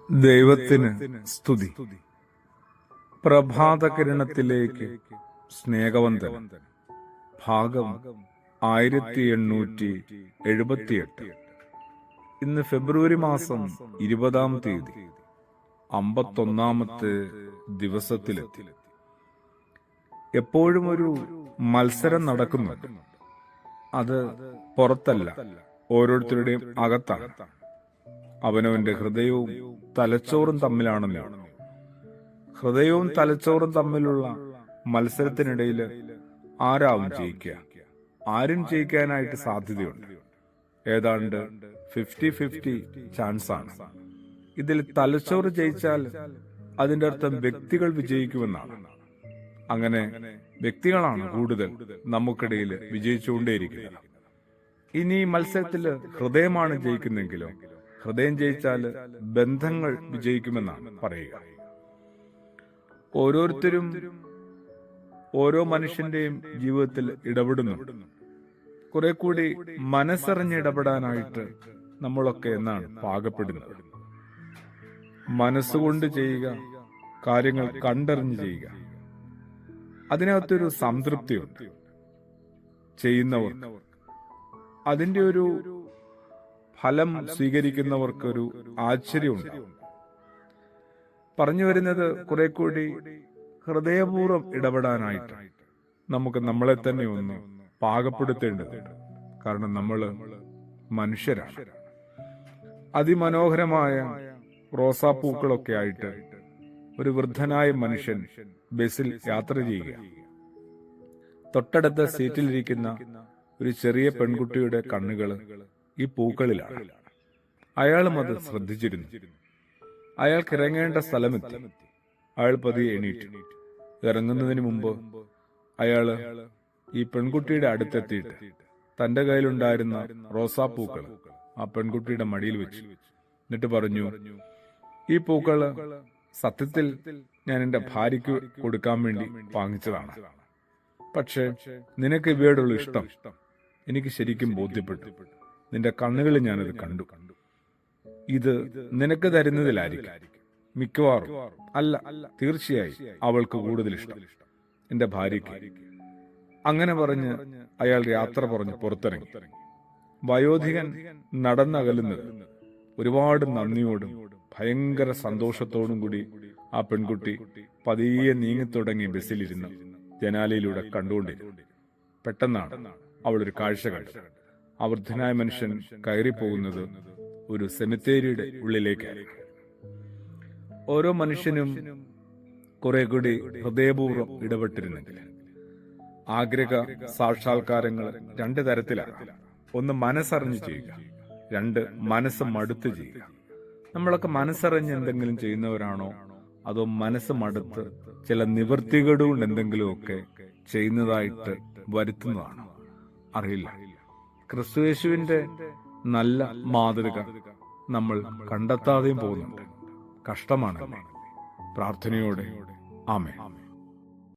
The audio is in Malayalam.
ദൈവത്തിന് സ്തുതി. പ്രഭാതകിരണത്തിലേക്ക് സ്നേഹവന്ദനം. ഭാഗം 1878. ഇന്ന് ഫെബ്രുവരി മാസം 20-ാം തീയതി, 51-ാമത്തെ ദിവസത്തിലെത്തി. എപ്പോഴും ഒരു മത്സരം നടക്കുന്നുണ്ട്. അത് പുറത്തല്ല, ഓരോരുത്തരുടെയും അകത്താണ്. അവനവന്റെ ഹൃദയവും തലച്ചോറും തമ്മിലാണല്ലോ. ഹൃദയവും തലച്ചോറും തമ്മിലുള്ള മത്സരത്തിനിടയിൽ ആരാവും ജയിക്കുക? ആരും ജയിക്കാനായിട്ട് സാധ്യതയുണ്ട്. ഏതാണ്ട് 50-50 ചാൻസ് ആണ്. ഇതിൽ തലച്ചോറ് ജയിച്ചാൽ അതിന്റെ അർത്ഥം വ്യക്തികൾ വിജയിക്കുമെന്നാണ്. അങ്ങനെ വ്യക്തികളാണ് കൂടുതൽ നമുക്കിടയിൽ വിജയിച്ചുകൊണ്ടേയിരിക്കുന്നത്. ഇനി മത്സരത്തിൽ ഹൃദയമാണ് ജയിക്കുന്നെങ്കിലോ, ഹൃദയം ജയിച്ചാൽ ബന്ധങ്ങൾ വിജയിക്കുമെന്നാണ് പറയുക. ഓരോരുത്തരും ഓരോ മനുഷ്യന്റെയും ജീവിതത്തിൽ ഇടപെടുന്നുണ്ട്. കുറെ കൂടി മനസ്സറിഞ്ഞ് ഇടപെടാനായിട്ട് നമ്മളൊക്കെ എന്നാണ് പാകപ്പെടുന്നത്. മനസ്സുകൊണ്ട് ചെയ്യുക, കാര്യങ്ങൾ കണ്ടറിഞ്ഞ് ചെയ്യുക. അതിനകത്തൊരു സംതൃപ്തിയുണ്ട്. ചെയ്യുന്നവർ അതിന്റെ ഒരു ഫലം സ്വീകരിക്കുന്നവർക്കൊരു ആശ്ചര്യമുണ്ട്. പറഞ്ഞു വരുന്നത് കുറെ കൂടി ഹൃദയപൂർവ്വം ഇടപെടാനായിട്ട് നമുക്ക് നമ്മളെ തന്നെ ഒന്ന് പാകപ്പെടുത്തേണ്ടതുണ്ട്. കാരണം നമ്മൾ മനുഷ്യരാണ്. അതിമനോഹരമായ റോസാപ്പൂക്കളൊക്കെ ആയിട്ട് ഒരു വൃദ്ധനായ മനുഷ്യൻ ബസ്സിൽ യാത്ര ചെയ്യുക. തൊട്ടടുത്ത സീറ്റിലിരിക്കുന്ന ഒരു ചെറിയ പെൺകുട്ടിയുടെ കണ്ണുകൾ ഈ പൂക്കളിലാണ്. അയാളും അത് ശ്രദ്ധിച്ചിരുന്നു. അയാൾക്ക് ഇറങ്ങേണ്ട സ്ഥലമെത്തി. അയാൾ പതിയെ എണീറ്റു. ഇറങ്ങുന്നതിന് മുമ്പ് അയാള് ഈ പെൺകുട്ടിയുടെ അടുത്തെത്തിയിട്ട് തന്റെ കയ്യിലുണ്ടായിരുന്ന റോസാപ്പൂക്കൾ ആ പെൺകുട്ടിയുടെ മടിയിൽ വെച്ചു. എന്നിട്ട് പറഞ്ഞു, ഈ പൂക്കള് സത്യത്തിൽ ഞാൻ എന്റെ ഭാര്യയ്ക്ക് കൊടുക്കാൻ വേണ്ടി വാങ്ങിച്ചതാണ്. പക്ഷെ നിനക്ക് ഇവയോടുള്ള ഇഷ്ടം എനിക്ക് ശരിക്കും ബോധ്യപ്പെട്ടു. നിന്റെ കണ്ണുകളിൽ ഞാനത് കണ്ടു. ഇത് നിനക്ക് തരുന്നതിലായിരിക്കും മിക്കവാറും, അല്ല തീർച്ചയായും അവൾക്ക് കൂടുതൽ ഇഷ്ടം എന്റെ ഭാര്യയ്ക്ക്. അങ്ങനെ പറഞ്ഞ് അയാൾ യാത്ര പറഞ്ഞ് പുറത്തിറങ്ങി. വയോധികൻ നടന്നകലുന്നത് ഒരുപാട് നന്ദിയോടും ഭയങ്കര സന്തോഷത്തോടും കൂടി ആ പെൺകുട്ടി പതിയെ നീങ്ങിത്തുടങ്ങി ബസ്സിലിരുന്ന് ജനാലയിലൂടെ കണ്ടുകൊണ്ടിരുന്നു. പെട്ടെന്നാണ് അവളൊരു കാഴ്ച കണ്ടത്. ആ വൃദ്ധനായ മനുഷ്യൻ കയറിപ്പോകുന്നത് ഒരു സെമിത്തേരിയുടെ ഉള്ളിലേക്കായിരിക്കും. ഓരോ മനുഷ്യനും കുറെ കൂടി ഹൃദയപൂർവ്വം ഇടപെട്ടിരുന്നെങ്കിൽ. ആഗ്രഹ സാക്ഷാത്കാരങ്ങൾ രണ്ട് തരത്തിലാണ്. ഒന്ന് മനസ്സറിഞ്ഞ് ചെയ്യുക, രണ്ട് മനസ്സ് മടുത്ത് ചെയ്യുക. നമ്മളൊക്കെ മനസ്സറിഞ്ഞ് എന്തെങ്കിലും ചെയ്യുന്നവരാണോ, അതോ മനസ്സ് മടുത്ത് ചില നിവൃത്തികേടുകൊണ്ട് എന്തെങ്കിലുമൊക്കെ ചെയ്യുന്നതായിട്ട് വരുത്തുന്നതാണോ? അറിയില്ല. ക്രിസ്തുയേശുവിന്റെ നല്ല മാതൃക നമ്മൾ കണ്ടെത്താതെയും പോകുന്നുണ്ട്. കഷ്ടമാണ്. പ്രാർത്ഥനയോടെ ആമേൻ.